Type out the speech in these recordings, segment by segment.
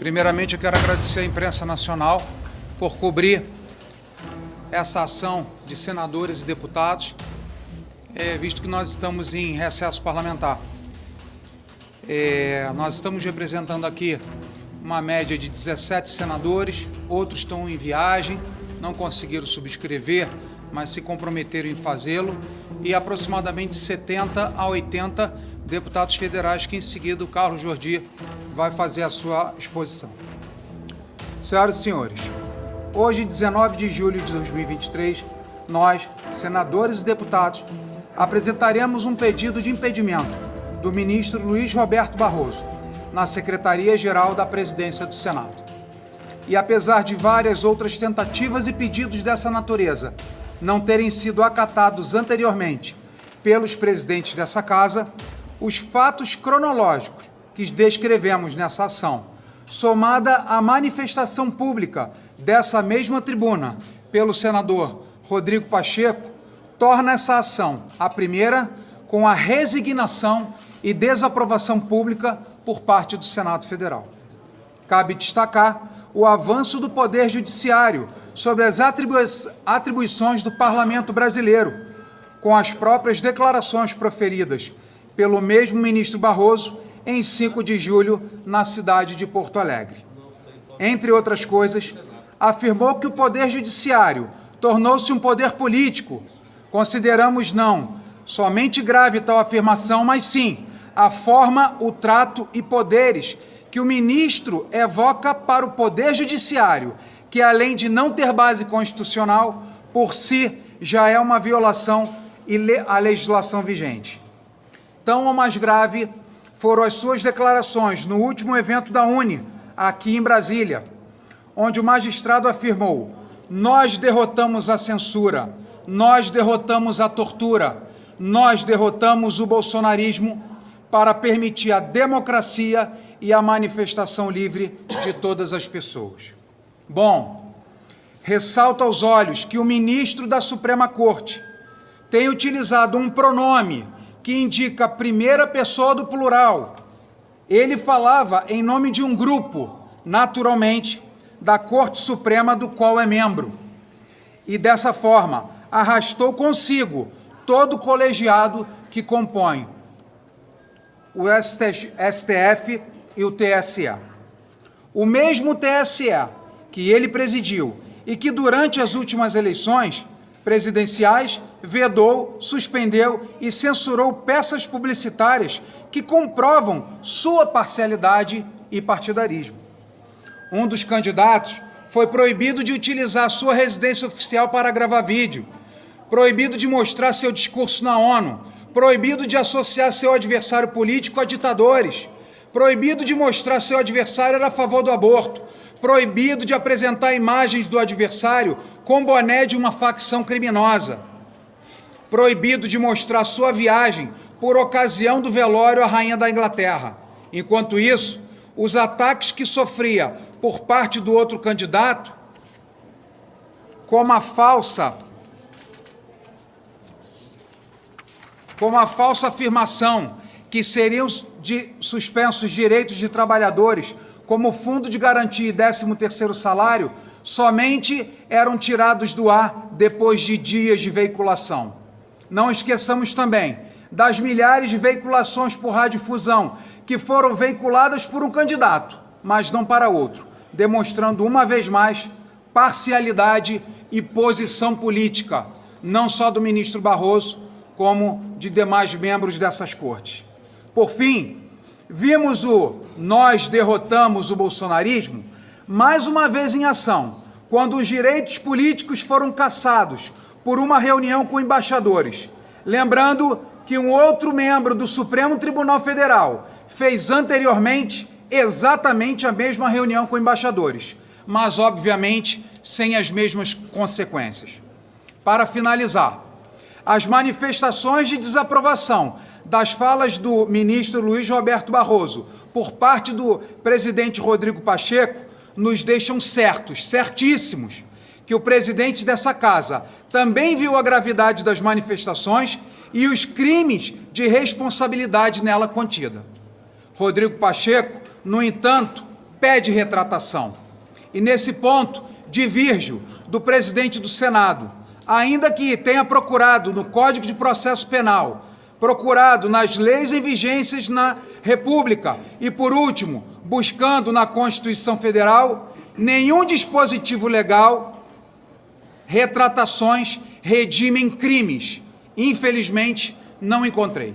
Primeiramente, eu quero agradecer à imprensa nacional por cobrir essa ação de senadores e deputados, visto que nós estamos em recesso parlamentar. Nós estamos representando aqui uma média de 17 senadores, outros estão em viagem, não conseguiram subscrever, mas se comprometeram em fazê-lo, e aproximadamente 70 a 80 deputados federais, que em seguida o Carlos Jordi vai fazer a sua exposição. Senhoras e senhores, hoje, 19 de julho de 2023, nós, senadores e deputados, apresentaremos um pedido de impedimento do ministro Luiz Roberto Barroso na Secretaria-Geral da Presidência do Senado. E apesar de várias outras tentativas e pedidos dessa natureza não terem sido acatados anteriormente pelos presidentes dessa Casa, os fatos cronológicos que descrevemos nessa ação, somada à manifestação pública dessa mesma tribuna pelo senador Rodrigo Pacheco, torna essa ação a primeira com a resignação e desaprovação pública por parte do Senado Federal. Cabe destacar o avanço do Poder Judiciário sobre as atribuições do Parlamento brasileiro, com as próprias declarações proferidas pelo mesmo ministro Barroso em 5 de julho na cidade de Porto Alegre. Entre outras coisas, afirmou que o Poder Judiciário tornou-se um poder político. Consideramos não somente grave tal afirmação, mas sim a forma, o trato e poderes que o ministro evoca para o Poder Judiciário, que além de não ter base constitucional, por si já é uma violação à legislação vigente. Tão ou mais grave foram as suas declarações no último evento da UNE, aqui em Brasília, onde o magistrado afirmou: nós derrotamos a censura, nós derrotamos a tortura, nós derrotamos o bolsonarismo para permitir a democracia e a manifestação livre de todas as pessoas. Bom, ressalta aos olhos que o ministro da Suprema Corte tem utilizado um pronome que indica a primeira pessoa do plural. Ele falava em nome de um grupo, naturalmente, da Corte Suprema do qual é membro. E dessa forma, arrastou consigo todo o colegiado que compõe o STF e o TSE. O mesmo TSE que ele presidiu e que durante as últimas eleições presidenciais vedou, suspendeu e censurou peças publicitárias que comprovam sua parcialidade e partidarismo. Um dos candidatos foi proibido de utilizar sua residência oficial para gravar vídeo, proibido de mostrar seu discurso na ONU, proibido de associar seu adversário político a ditadores, proibido de mostrar seu adversário era a favor do aborto, proibido de apresentar imagens do adversário com boné de uma facção criminosa, proibido de mostrar sua viagem por ocasião do velório à Rainha da Inglaterra. Enquanto isso, os ataques que sofria por parte do outro candidato, como a falsa afirmação que seriam suspensos direitos de trabalhadores, como o Fundo de Garantia e 13º salário, somente eram tirados do ar depois de dias de veiculação. Não esqueçamos também das milhares de veiculações por radiodifusão que foram veiculadas por um candidato, mas não para outro, demonstrando uma vez mais parcialidade e posição política, não só do ministro Barroso, como de demais membros dessas cortes. Por fim, vimos o nós derrotamos o bolsonarismo mais uma vez em ação, quando os direitos políticos foram cassados por uma reunião com embaixadores. Lembrando que um outro membro do Supremo Tribunal Federal fez anteriormente exatamente a mesma reunião com embaixadores, mas obviamente sem as mesmas consequências. Para finalizar, as manifestações de desaprovação das falas do ministro Luiz Roberto Barroso por parte do presidente Rodrigo Pacheco nos deixam certíssimos, que o presidente dessa Casa também viu a gravidade das manifestações e os crimes de responsabilidade nela contida. Rodrigo Pacheco, no entanto, pede retratação. E nesse ponto, divirjo do presidente do Senado, ainda que tenha procurado no Código de Processo Penal, procurado nas leis em vigências na República e, por último, buscando na Constituição Federal, nenhum dispositivo legal, retratações redimem crimes. Infelizmente, não encontrei.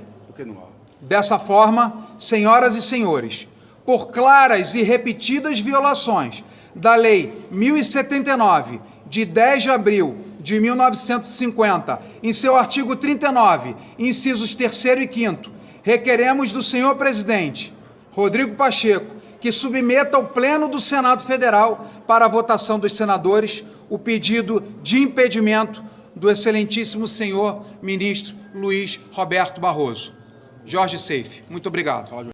Dessa forma, senhoras e senhores, por claras e repetidas violações da Lei 1079, de 10 de abril de 1950, em seu artigo 39, incisos 3º e 5º, requeremos do senhor presidente, Rodrigo Pacheco, que submeta ao Pleno do Senado Federal para a votação dos senadores o pedido de impedimento do excelentíssimo senhor ministro Luiz Roberto Barroso. Jorge Seife, muito obrigado.